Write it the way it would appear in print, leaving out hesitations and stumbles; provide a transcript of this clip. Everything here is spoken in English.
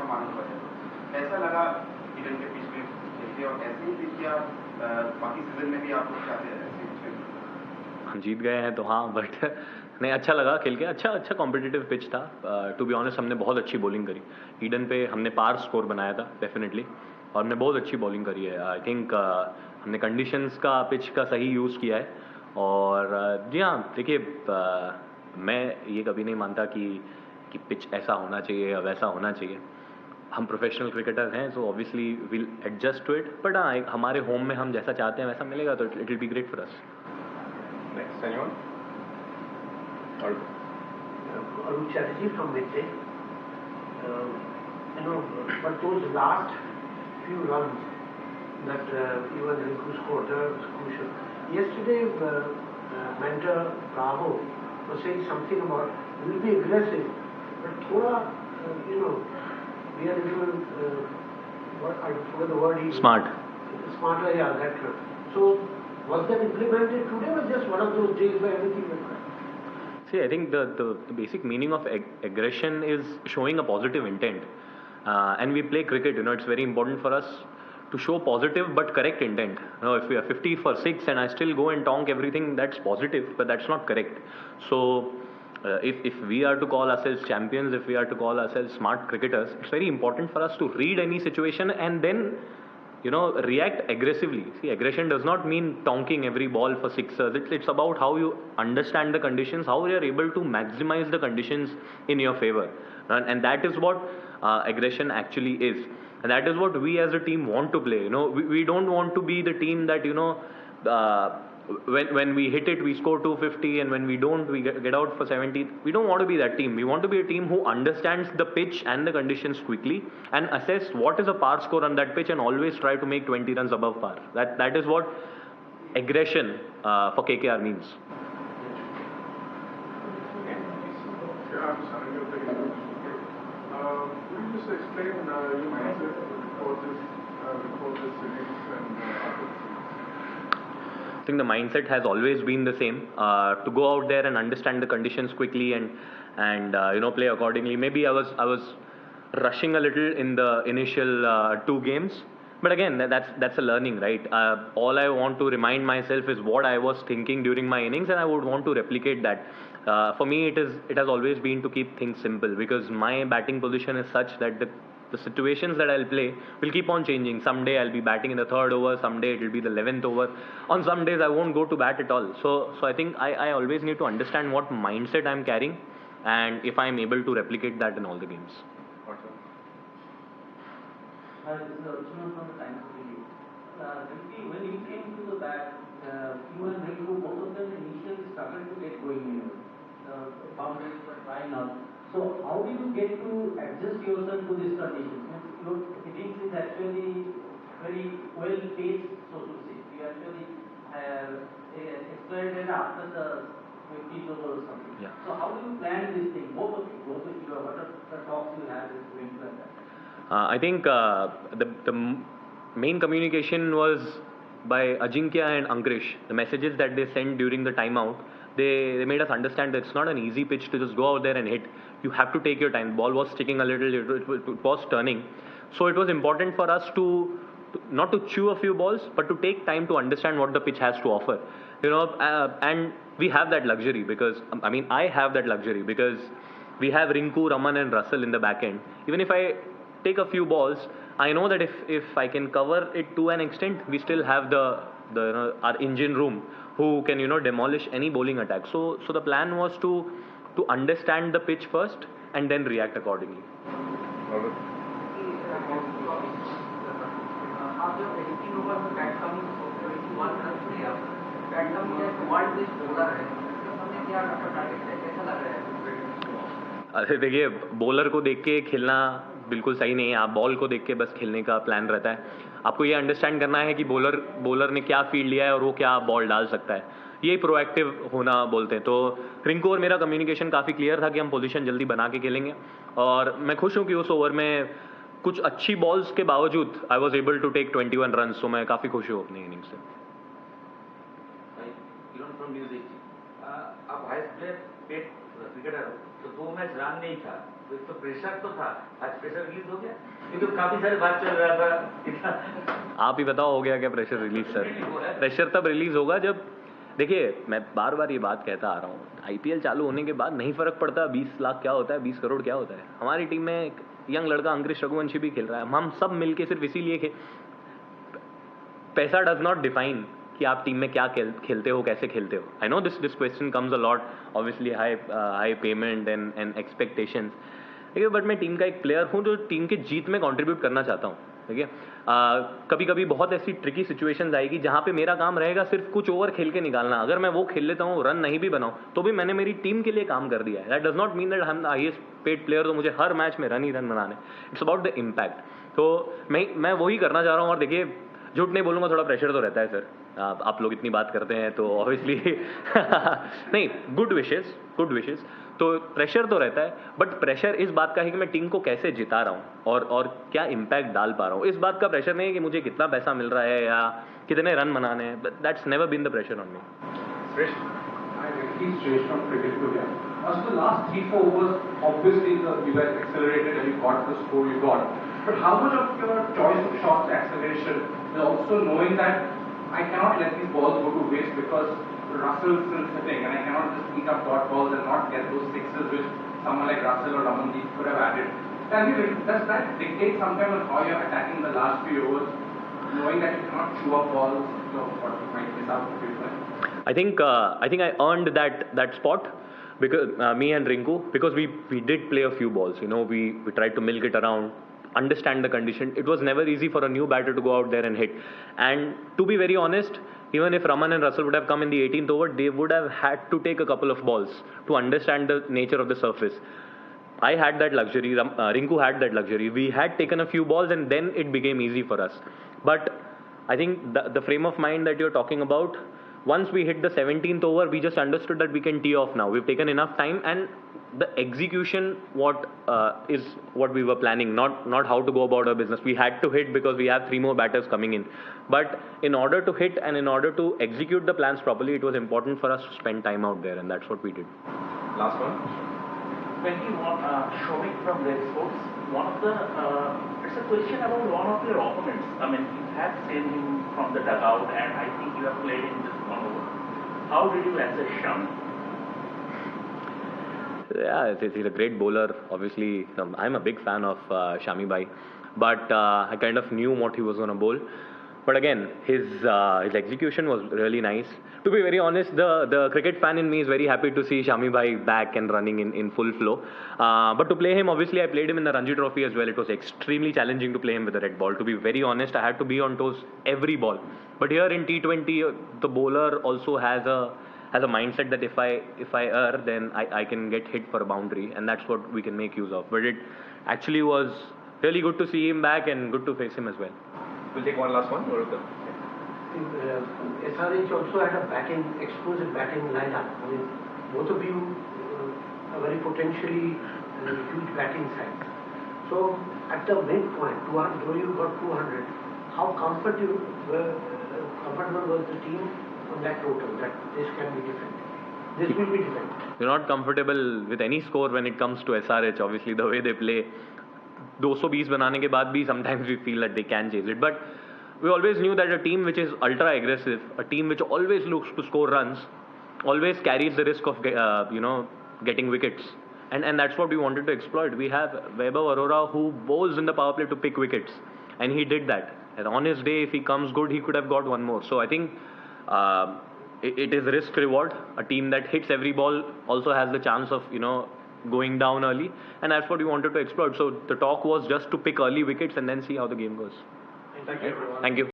मालूम पड़े। ऐसा लगा ईडन के पिच में खेल के, और ऐसे ही पिच किया बाकी सीजन में भी आप लोग चाहते हैं ऐसे पिच में? जीत गए हैं तो हाँ, बट नहीं, अच्छा लगा खेल के, अच्छा कॉम्पिटिटिव पिच था। टू बी ऑनेस्ट हमने बहुत अच्छी बॉलिंग करी ईडन पे, हमने पार स्कोर बनाया था डेफिनेटली, और हमने बहुत अच्छी बॉलिंग करी है। आई थिंक हमने कंडीशंस का, पिच का सही यूज़ किया है। और जी हाँ, देखिए मैं ये कभी नहीं मानता कि पिच ऐसा होना चाहिए या वैसा होना चाहिए। हम प्रोफेशनल क्रिकेटर हैं, so obviously will adjust to it, but हाँ, हमारे होम में हम जैसा चाहते हैं वैसा मिलेगा तो it will be great for us. Next, anyone? Arun Chatterjee from Midday. But those last few runs that even Rinku scored was crucial. Yesterday, mentor Bravo was saying something about we'll be aggressive, but thoda, we are little, I forgot the word he used. Smarter, yeah, that one. So, was that implemented today, or just one of those days where everything went right? See, I think the basic meaning of aggression is showing a positive intent, and we play cricket. It's very important for us to show positive but correct intent. If we are 50 for 6 and I still go and tonk everything, that's positive, but that's not correct. So if we are to call ourselves champions, if we are to call ourselves smart cricketers, it's very important for us to read any situation and then react aggressively. See, aggression does not mean tonking every ball for sixers. It's about how you understand the conditions, how you are able to maximize the conditions in your favor, and that is what aggression actually is, and that is what we as a team want to play. We don't want to be the team that when we hit it we score 250, and when we don't we get out for 70. We don't want to be that team. We want to be a team who understands the pitch and the conditions quickly and assess what is a par score on that pitch and always try to make 20 runs above par. That is what aggression for KKR means. Could you just explain your mindset before this innings and after this? I think the mindset has always been the same, to go out there and understand the conditions quickly and play accordingly. Maybe I was rushing a little in the initial 2 games, but again that's a learning, right? All I want to remind myself is what I was thinking during my innings, and I would want to replicate that. For me, it has always been to keep things simple, because my batting position is such that the situations that I'll play will keep on changing. Someday I'll be batting in the 3rd over, someday it will be the 11th over. On some days I won't go to bat at all. So I think I always need to understand what mindset I'm carrying, and if I'm able to replicate that in all the games. This is Arjuna from the Times of Review. When you came to the bat, you and Rinku, both of them initially struggled to get going. Boundaries were trying out. So how do you get to adjust yourself to these conditions? Your innings is actually very well paced, so to say. You actually exploited after the 50th over or something. Yeah. So how do you plan this thing? Both of you, what are the talks you have with Rinku and that? I think the main communication was by Ajinkya and Ankrish. The messages that they sent during the timeout, they made us understand that it's not an easy pitch to just go out there and hit. You have to take your time. The ball was sticking a little, it was turning. So it was important for us to not to chew a few balls, but to take time to understand what the pitch has to offer. And we have that luxury because, I have that luxury because we have Rinku, Raman and Russell in the back end. Even if I take a few balls, I know that if I can cover it to an extent, we still have our engine room who can demolish any bowling attack. So the plan was to understand the pitch first and then react accordingly. अरे देखिए, bowler को देख के खेलना बिल्कुल सही नहीं है. आप बॉल को देख के बस खेलने का प्लान रहता है. आपको ये अंडरस्टैंड करना है कि बॉलर ने क्या फील्ड लिया है और वो क्या बॉल डाल सकता है. ये प्रोएक्टिव होना बोलते हैं. तो रिंकू और मेरा कम्युनिकेशन काफ़ी क्लियर था कि हम पोजीशन जल्दी बना के खेलेंगे, और मैं खुश हूँ कि उस ओवर में कुछ अच्छी बॉल्स के बावजूद I was able to take 21 run. तो मैं काफ़ी खुश हूँ अपनी इनिंग से. आप हाईएस्ट प्लेयर पेट क्रिकेटर हो, तो 2 मैच रन नहीं था, तो एक तो प्रेशर तो था, आज प्रेशर रिलीज हो गया, क्योंकि काफी सारे बात चल रहा था। आप ही बताओ हो गया क्या प्रेशर रिलीज सर? प्रेशर तब रिलीज होगा जब, देखिए मैं बार बार ये बात कहता आ रहा हूँ, आईपीएल चालू होने के बाद नहीं फर्क पड़ता 20 लाख क्या होता है, 20 करोड़ क्या होता है। हमारी टीम में एक यंग लड़का अंग्रेज रघुवंशी भी खेल रहा है, हम सब मिलके सिर्फ इसीलिए पैसा डज नॉट डिफाइन कि आप टीम में क्या खेलते हो, कैसे खेलते हो। I know this question comes a lot, obviously high payment and expectations, ठीक है, बट मैं टीम का एक प्लेयर हूँ जो टीम की जीत में कंट्रीब्यूट करना चाहता हूँ, ठीक है। कभी कभी बहुत ऐसी ट्रिकी सिचुएशंस आएगी जहाँ पे मेरा काम रहेगा सिर्फ कुछ ओवर खेल के निकालना। अगर मैं वो खेल लेता हूँ, रन नहीं भी बनाऊँ, तो भी मैंने मेरी टीम के लिए काम कर दिया है। That does not mean that I am the highest paid player, तो मुझे हर मैच में रन ही रन बनाने। It's about the impact. तो मैं वही करना चाह रहा हूँ। और देखिए, झूठ नहीं बोलूँगा, थोड़ा प्रेशर तो रहता है सर। आप लोग इतनी बात करते हैं तो ऑब्वियसली नहीं, गुड विशेस, तो प्रेशर तो रहता है, बट प्रेशर इस बात का है कि मैं टीम को कैसे जिता रहा हूँ और क्या इम्पैक्ट डाल पा रहा हूँ। इस बात का प्रेशर नहीं है कि मुझे कितना पैसा मिल रहा है या कितने रन बनाने हैं, but that's never been the pressure on me. From cricket to here. So the last 3-4 overs, obviously you guys accelerated and you got the score you got. But how much of your choice of shots acceleration is also knowing that I cannot let these balls go to waste because Russell's still sitting and I cannot just pick up dot balls and not get those sixes which someone like Russell or Ramandeep could have added. Does that dictate sometimes on how you're attacking the last few overs, knowing that you cannot chew up balls, what might miss out if you play? I think I earned that spot because me and Rinku, because we did play a few balls. You know, we tried to milk it around, understand the condition. It was never easy for a new batter to go out there and hit. And to be very honest, even if Raman and Russell would have come in the 18th over, they would have had to take a couple of balls to understand the nature of the surface. I had that luxury. Rinku had that luxury. We had taken a few balls and then it became easy for us. But I think the frame of mind that you're talking about, once we hit the 17th over, we just understood that we can tee off now. We've taken enough time, and the execution is what we were planning, not how to go about our business. We had to hit because we have 3 more batters coming in. But in order to hit and in order to execute the plans properly, it was important for us to spend time out there, and that's what we did. Last one. When you want showing from Red Sports, one of the it's a question about one of your opponents. I mean, you have seen him from the dugout, and I think you have played in this one over. How did you answer Shami? Yeah, he's a great bowler. Obviously, I'm a big fan of Shami Bhai, but I kind of knew what he was going to bowl. But again, his execution was really nice. To be very honest, the cricket fan in me is very happy to see Shami Bhai back and running in full flow. But to play him, obviously I played him in the Ranji Trophy as well. It was extremely challenging to play him with the red ball. To be very honest, I had to be on toes every ball. But here in T20, the bowler also has a mindset that if I err, then I can get hit for a boundary, and that's what we can make use of. But it actually was really good to see him back and good to face him as well. We'll take one last one. SRH also had a explosive batting lineup. I mean, both of you are very potentially huge batting sides. So at the midpoint, though you got 200, how comfortable was the team on that total that this can be different? This will be different. You're not comfortable with any score when it comes to SRH. Obviously, the way they play, 220 बनाने के बाद भी sometimes we feel that they can chase it. But we always knew that a team which is ultra aggressive, a team which always looks to score runs, always carries the risk of getting wickets. And that's what we wanted to exploit. We have Vaibhav Arora who bowls in the power play to pick wickets, and he did that. And on his day, if he comes good, he could have got one more. So I think it is risk reward. A team that hits every ball also has the chance of going down early, and that's what we wanted to exploit. So the talk was just to pick early wickets and then see how the game goes. Thank you. Thank you.